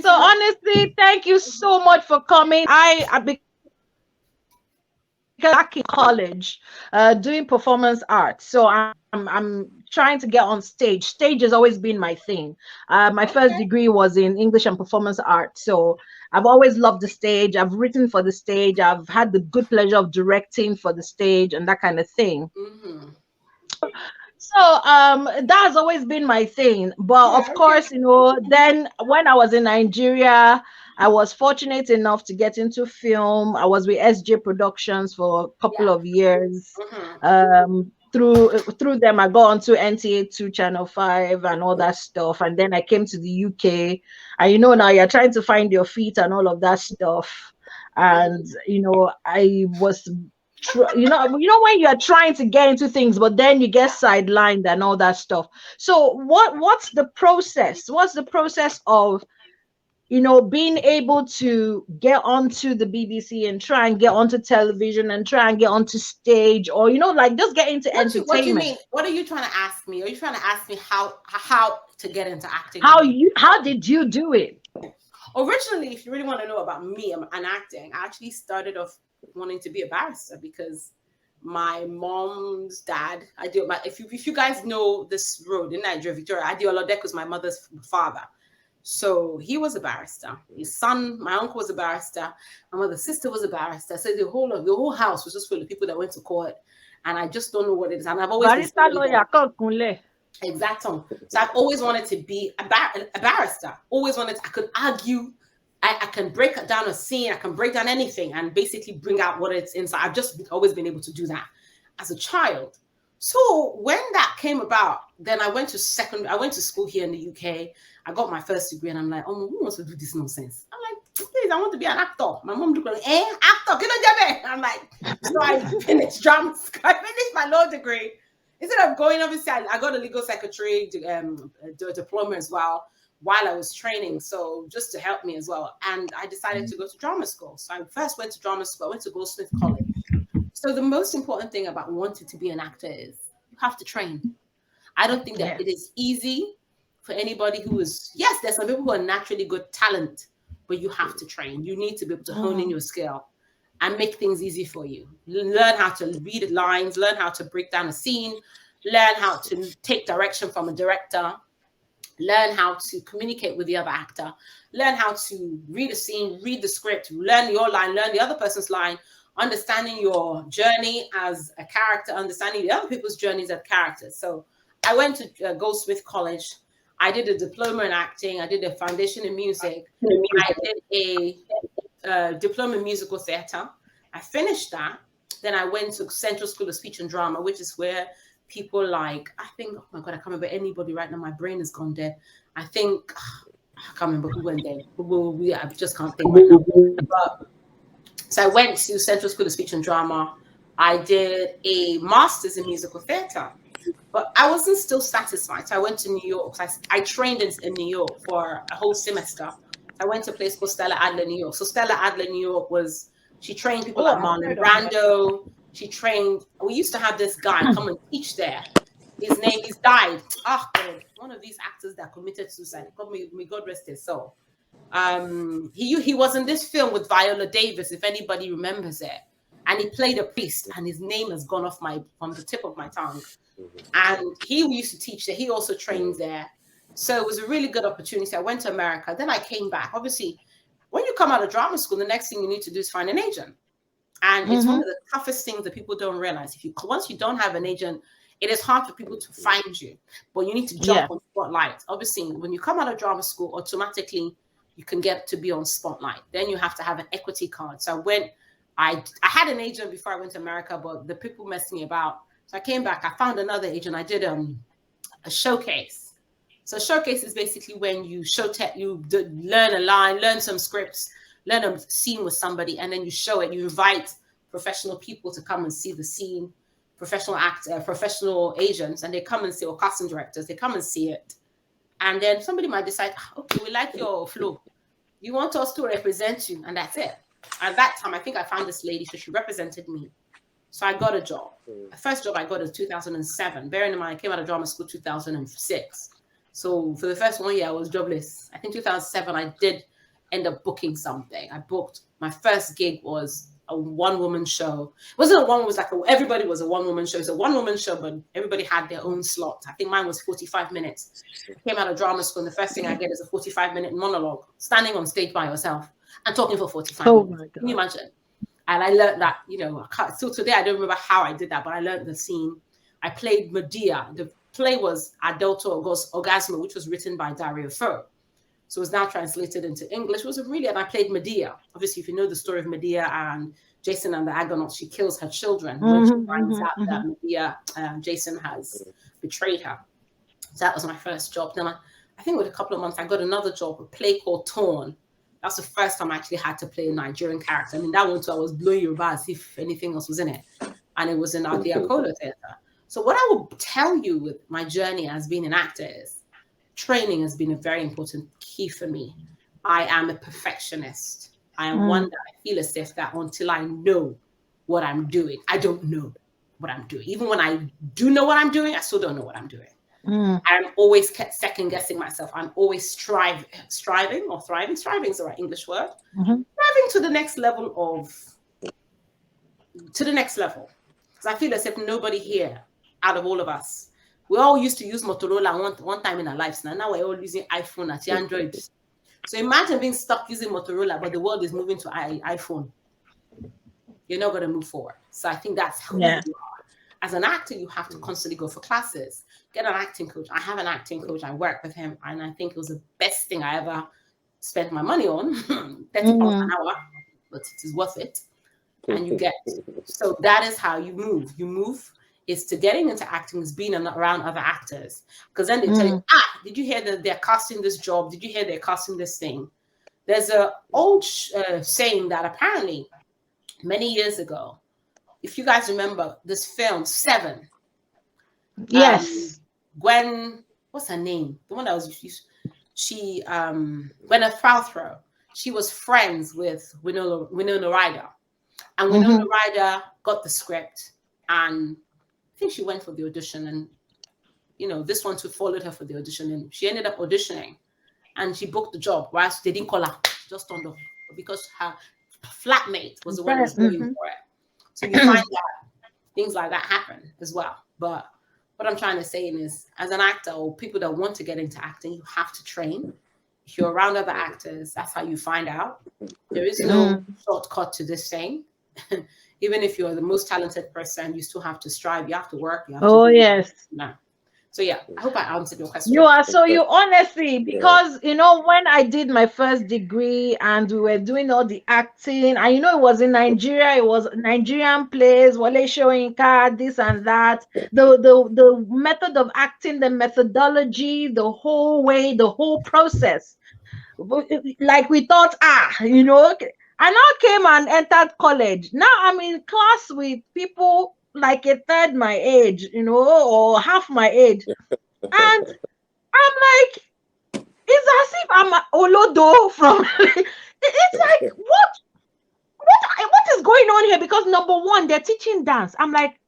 So honestly, thank you so much for coming. Because back in college, doing performance art. So I'm trying to get on stage. Stage has always been my thing. My first Okay. degree was in English and performance art. So I've always loved the stage. I've written for the stage. I've had the good pleasure of directing for the stage and that kind of thing. Mm-hmm. So that has always been my thing. But Yeah. of Okay. course, then when I was in Nigeria, I was fortunate enough to get into film. I was with SJ Productions for a couple Yeah. of years. Mm-hmm. Through them, I got onto NTA2 Channel 5 and all that stuff. And then I came to the UK. And now you're trying to find your feet and all of that stuff. And Mm-hmm. I was when you are trying to get into things but then you get Yeah. sidelined and all that stuff. So what's the process of being able to get onto the BBC and try and get onto television and try and get onto stage, or like just get into What do you entertainment? mean? What are you trying to ask me? Are you trying to ask me how to get into acting how and you how did you do it? originally, if you really want to know about me and acting, I actually started off wanting to be a barrister because my mom's dad, I do my if you guys know this road in Nigeria, Victoria, Adeolodek was my mother's father. So he was a barrister. His son, my uncle was a barrister. My mother's sister was a barrister. So the whole house was just full of people that went to court. And I just don't know what it is. And I've always been Barista studying them. lawyer kan kunle. Exactly. So I've always wanted to be a barrister. Always wanted. I could argue. I can break down a scene. I can break down anything and basically bring out what it's inside. I've just always been able to do that as a child. So when that came about, then I went to school here in the UK. I got my first degree, and I'm like, oh, who wants to do this nonsense? I'm like, please, I want to be an actor. My mom looked like, actor, get a job. I'm like, so I finished drama school. I finished my law degree. Instead of going, obviously, I got a legal secretary diploma as well while I was training, so just to help me as well. And I decided to go to drama school. So I first went to drama school. I went to Goldsmith College. So the most important thing about wanting to be an actor is you have to train. I don't think that it Yes. is easy for anybody who is, yes, there's some people who are naturally good talent, but you have to train. You need to be able to hone in Mhm. your skill and make things easy for you. Learn how to read lines, learn how to break down a scene, learn how to take direction from a director, learn how to communicate with the other actor, learn how to read a scene, read the script, learn your line, learn the other person's line, understanding your journey as a character, understanding the other people's journeys as characters. So I went to Goldsmith College. I did a diploma in acting. I did a foundation in music. I did a diploma in musical theatre. I finished that. Then I went to Central School of Speech and Drama, which is where people like, I think, oh my God, I can't remember anybody right now. My brain has gone dead. I think, I can't remember who went there. I just can't think right now. But so I went to Central School of Speech and Drama. I did a master's in musical theatre, but I wasn't still satisfied. So I went to New York. So I trained in New York for a whole semester. I went to a place called Stella Adler, New York. So Stella Adler, New York she trained people Oh, like I've Marlon heard of that. Brando. We used to have this guy come and teach there. He's died. Oh, God, one of these actors that committed suicide. God, may God rest his soul. He was in this film with Viola Davis, if anybody remembers it, and he played a priest, and his name has gone off from the tip of my tongue. And he used to teach there. He also trains there. So it was a really good opportunity. I went to America. Then I came back. Obviously, when you come out of drama school, the next thing you need to do is find an agent. And it's one of Mm-hmm. the toughest things that people don't realize. Once you don't have an agent, it is hard for people to find you. But you need to jump Yeah. on spotlight. Obviously, when you come out of drama school, automatically you can get to be on spotlight. Then you have to have an equity card. So I had an agent before I went to America, but the people messed me about. So I came back. I found another agent. I did a showcase. So showcase is basically when you learn a line, learn some scripts, learn a scene with somebody, and then you show it. You invite professional people to come and see the scene, professional agents, and they come and see, or casting directors, they come and see it. And then somebody might decide, okay, we like your flow. You want us to represent you, and that's it. At that time, I think I found this lady, so she represented me. So I got a job. The first job I got in 2007. Bearing in mind, I came out of drama school 2006. So for the first 1 year, I was jobless. I think 2007, I did end up booking something. I booked my first gig was a one-woman show. It wasn't a one, it was like everybody was a one-woman show. It's a one-woman show, but everybody had their own slot. I think mine was 45 minutes. I came out of drama school, and the first thing I get is a 45-minute monologue, standing on stage by yourself and talking for 45 Oh minutes. my Can you God. imagine? And I learned that, I can't, still today, I don't remember how I did that, but I learned the scene. I played Medea. The play was Adulto Orgasmo, which was written by Dario Fo. So it's now translated into English. It was and I played Medea. Obviously, if you know the story of Medea and Jason and the Argonauts, she kills her children when she finds out that Medea, Jason has betrayed her. So that was my first job. Then I think with a couple of months, I got another job, a play called Torn. That's the first time I actually had to play a Nigerian character. I mean, that one too, I was blowing Yoruba as if anything else was in it. And it was in our Diakola Theatre. So what I will tell you with my journey as being an actor is training has been a very important key for me. I am a perfectionist. I am one that I feel as if that until I know what I'm doing, I don't know what I'm doing. Even when I do know what I'm doing, I still don't know what I'm doing. I'm always kept second guessing myself. I'm always striving or thriving. Striving is the right English word. Striving to the next level Because I feel as if nobody here, out of all of us, we all used to use Motorola one time in our lives. Now we're all using iPhone at Android. So imagine being stuck using Motorola, but the world is moving to iPhone. You're not going to move forward. So I think that's who you are. As an actor, you have to constantly go for classes, get an acting coach. I have an acting coach. I work with him, and I think it was the best thing I ever spent my money on. 30 pounds an hour, but it is worth it. And you get, so that is how you move. You move is to getting into acting is being around other actors. Because then they tell you, did you hear that they're casting this job? Did you hear they're casting this thing? There's an old saying that apparently many years ago, if you guys remember this film, Seven. Yes. Gwen, what's her name? The one that was, Gwyneth Paltrow. She was friends with Winona Ryder. And Winona Ryder got the script, and I think she went for the audition, and this one too followed her for the audition, and she ended up auditioning, and she booked the job. Whilst they didn't call her, just turned up because her flatmate was the one who was going for it. So you find that things like that happen as well. But what I'm trying to say is, as an actor or people that want to get into acting, you have to train. If you're around other actors, that's how you find out. There is no shortcut to this thing. Even if you're the most talented person, you still have to strive. You have to work. You have to yes. No. So yeah, I hope I answered your question. You honestly, because when I did my first degree and we were doing all the acting, and it was in Nigeria, it was Nigerian plays, Wale Soyinka, this and that. The method of acting, the methodology, the whole way, the whole process. Like we thought, I now came and entered college. Now I'm in class with people like a third my age, or half my age. And I'm like, it's as if I'm Olodo from it's like what is going on here? Because number one, they're teaching dance. I'm like,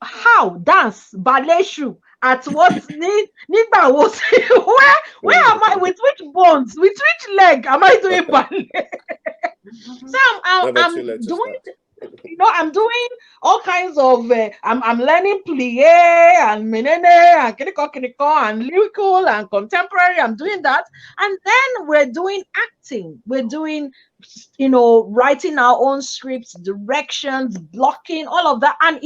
how dance ballet shoe at what Nigba was where am I, with which bones, with which leg am I doing ballet? So I'm doing I'm doing all kinds of I'm learning plie and menene and kiniko and lyrical and contemporary. I'm doing that, and then we're doing acting. We're doing writing our own scripts, directions, blocking, all of that, and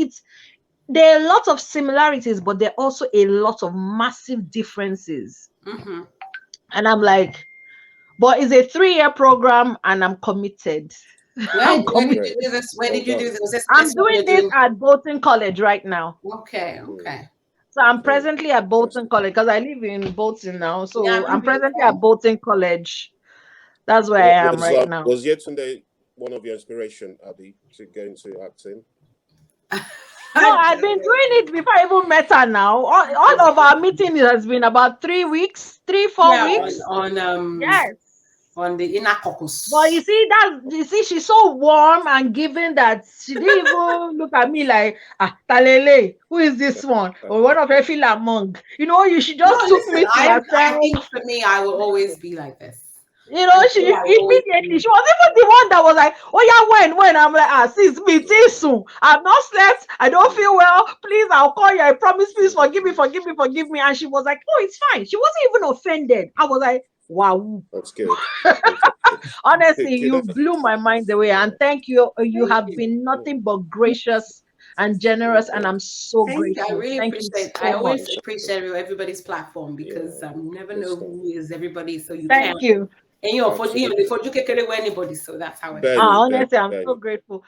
there are a lot of similarities, but there are also a lot of massive differences. And I'm like, but it's a 3-year program, and I'm committed. Where did you do this? Where did you do this? I'm doing this at Bolton College right now. Okay. So I'm presently at Bolton College because I live in Bolton now. So I'm presently at Bolton College. That's where I am right now. Was Yetunde one of your inspiration, Abby, to get into acting? No, I've been doing it before I even met her now. All of our meeting has been about 3 weeks, 3-4 weeks. On yes. on the inner caucus. But you see, she's so warm and giving that she didn't even look at me like, Talele, who is this one? Or one of her feel among. She just took me to I herself. think for me, I will always be like this. She immediately, she was even the one that was like, oh yeah, when I'm like, sis, me too soon. I've not slept, I don't feel well, please, I'll call you, I promise, please forgive me. And she was like, oh, it's fine. She wasn't even offended. I was like, wow. That's good. Honestly, you blew my mind away, and thank you. You have been nothing but gracious and generous, and I'm so grateful. I really Thank you appreciate. so I always much. appreciate everybody's platform because I never know who is everybody, so you Thank you. And you're for you kékeré with anybody, so that's how it is. Honestly, I'm so grateful.